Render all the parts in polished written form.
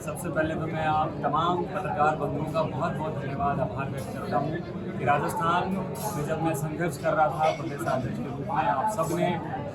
सबसे पहले तो मैं आप तमाम पत्रकार बंधुओं का बहुत बहुत धन्यवाद आभार व्यक्त करता हूँ कि राजस्थान में जब मैं संघर्ष कर रहा था प्रदेशाध्यक्ष के रूप में, आप सब ने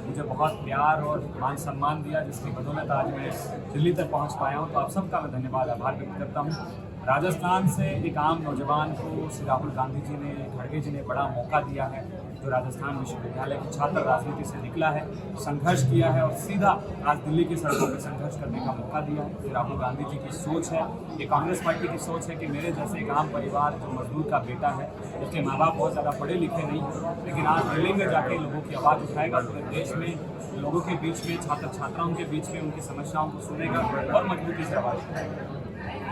मुझे बहुत प्यार और मान सम्मान दिया, जिसकी बदौलत आज मैं दिल्ली तक पहुँच पाया हूँ। तो आप सबका मैं धन्यवाद आभार व्यक्त करता हूँ। राजस्थान से एक आम नौजवान को श्री राहुल गांधी जी ने, खड़गे जी ने बड़ा मौका दिया है, जो राजस्थान विश्वविद्यालय के छात्र राजनीति से निकला है, संघर्ष किया है और सीधा आज दिल्ली की सड़कों पर संघर्ष करने का मौका दिया है। ये राहुल गांधी जी की सोच है, ये कांग्रेस पार्टी की सोच है कि मेरे जैसे एक आम परिवार जो मजदूर का बेटा है, उसके माँ बाप बहुत ज़्यादा पढ़े लिखे नहीं हैं, लेकिन आज दिल्ली में जाके लोगों की आवाज़ उठाएगा, पूरे देश में लोगों के बीच में, छात्र छात्राओं के बीच में उनकी समस्याओं को सुनेगा और मजबूती से आवाज़ उठाएगा।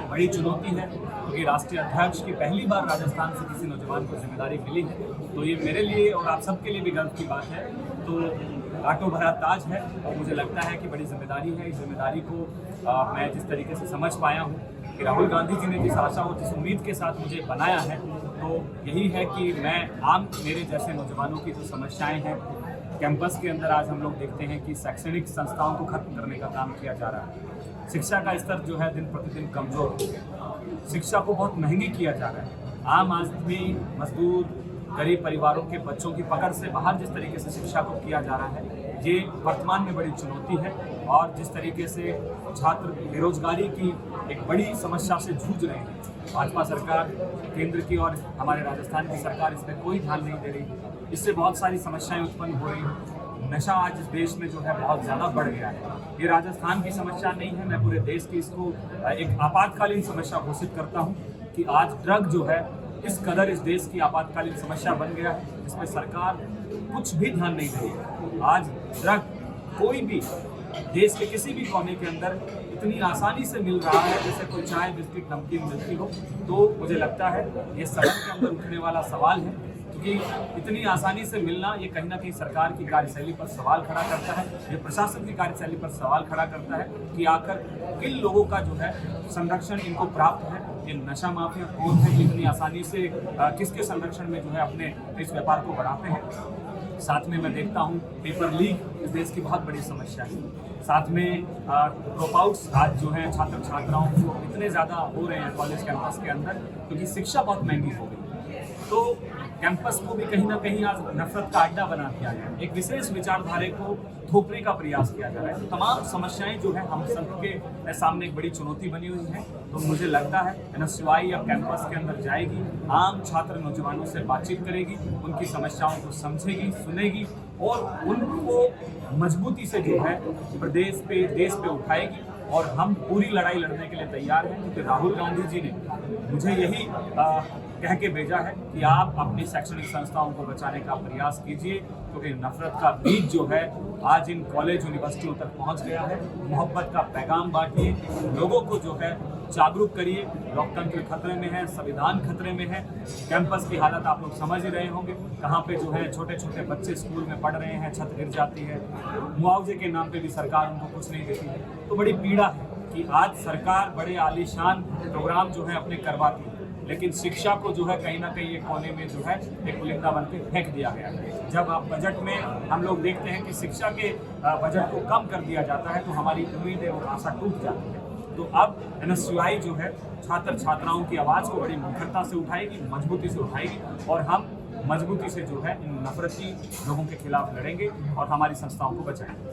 बड़ी चुनौती है क्योंकि राष्ट्रीय अध्यक्ष की पहली बार राजस्थान से किसी नौजवान को जिम्मेदारी मिली है, तो ये मेरे लिए और आप सबके लिए भी गर्व की बात है। तो आटो भरा ताज है और मुझे लगता है कि बड़ी जिम्मेदारी है। इस जिम्मेदारी को मैं जिस तरीके से समझ पाया हूँ कि राहुल गांधी जी ने जिस आशा और जिस उम्मीद के साथ मुझे बनाया है, तो यही है कि मैं मेरे जैसे नौजवानों की जो समस्याएँ हैं कैंपस के अंदर, आज हम लोग देखते हैं कि शैक्षणिक संस्थाओं को खत्म करने का काम किया जा रहा है। शिक्षा का स्तर जो है दिन प्रतिदिन कमजोर हो गया, शिक्षा को बहुत महंगी किया जा रहा है। आम आदमी, मजदूर, गरीब परिवारों के बच्चों की पकड़ से बाहर जिस तरीके से शिक्षा को किया जा रहा है, ये वर्तमान में बड़ी चुनौती है। और जिस तरीके से छात्र बेरोजगारी की एक बड़ी समस्या से जूझ रहे हैं, भाजपा सरकार केंद्र की और हमारे राजस्थान की सरकार इस पर कोई ध्यान नहीं दे रही। इससे बहुत सारी समस्याएं उत्पन्न हो रही हैं। नशा आज इस देश में जो है बहुत ज़्यादा बढ़ गया है। ये राजस्थान की समस्या नहीं है, मैं पूरे देश की इसको एक आपातकालीन समस्या घोषित करता हूँ कि आज ड्रग जो है इस कदर इस देश की आपातकालीन समस्या बन गया है, जिसमें सरकार कुछ भी ध्यान नहीं दे रही। आज ड्रग कोई भी देश के किसी भी कोने के अंदर इतनी आसानी से मिल रहा है जैसे कोई चाय, बिस्किट, नमकीन मिलती हो। तो मुझे लगता है ये सदन के अंदर उठने वाला सवाल है, क्योंकि इतनी आसानी से मिलना ये कहीं ना कहीं सरकार की कार्यशैली पर सवाल खड़ा करता है, ये प्रशासन की कार्यशैली पर सवाल खड़ा करता है कि आखिर किन लोगों का जो है संरक्षण इनको प्राप्त है। ये नशा माफिया कौन है कि इतनी आसानी से किसके संरक्षण में जो है अपने इस व्यापार को बढ़ाते हैं। साथ में मैं देखता हूँ पेपर लीक इस देश की बहुत बड़ी समस्या है। साथ में ड्रॉप आउट्स आज जो है छात्र छात्राओं को इतने ज़्यादा हो रहे हैं कॉलेज कैंपस के अंदर, क्योंकि शिक्षा बहुत महंगी हो गई। तो कैंपस को भी कहीं ना कहीं आज नफरत का अड्डा बना दिया गया, एक विशेष विचारधारा को थोपने का प्रयास किया जा रहा है। तो तमाम समस्याएं जो है हम सबके सामने एक बड़ी चुनौती बनी हुई है। तो मुझे लगता है NSUI अब कैंपस के अंदर जाएगी, आम छात्र नौजवानों से बातचीत करेगी, उनकी समस्याओं को समझेगी, सुनेगी और उनको मजबूती से जो है देश पे उठाएगी। और हम पूरी लड़ाई लड़ने के लिए तैयार हैं, क्योंकि राहुल गांधी जी ने मुझे यही कह के भेजा है कि आप अपनी शैक्षणिक संस्थाओं को बचाने का प्रयास कीजिए, क्योंकि नफरत का बीज जो है आज इन कॉलेज यूनिवर्सिटियों तक पहुंच गया है। मोहब्बत का पैगाम बांटिए, लोगों को जो है जागरूक करिए। लोकतंत्र खतरे में है, संविधान खतरे में है। कैंपस की हालत आप लोग समझ ही रहे होंगे, कहाँ पे जो है छोटे छोटे बच्चे स्कूल में पढ़ रहे हैं, छत गिर जाती है, मुआवजे के नाम पे भी सरकार उनको कुछ नहीं देती है। तो बड़ी पीड़ा है कि आज सरकार बड़े आलीशान प्रोग्राम जो है अपने करवाती है, लेकिन शिक्षा को जो है कहीं ना कहीं एक कोने में जो है एक पुलिंदा बन के फेंक दिया गया है। जब आप बजट में हम लोग देखते हैं कि शिक्षा के बजट को कम कर दिया जाता है, तो हमारी उम्मीदें और आशा टूट जाती है। तो अब NSUI जो है छात्र छात्राओं की आवाज़ को बड़ी मुखरता से उठाएगी, मजबूती से उठाएगी और हम मजबूती से जो है इन नफरती लोगों के खिलाफ लड़ेंगे और हमारी संस्थाओं को बचाएंगे।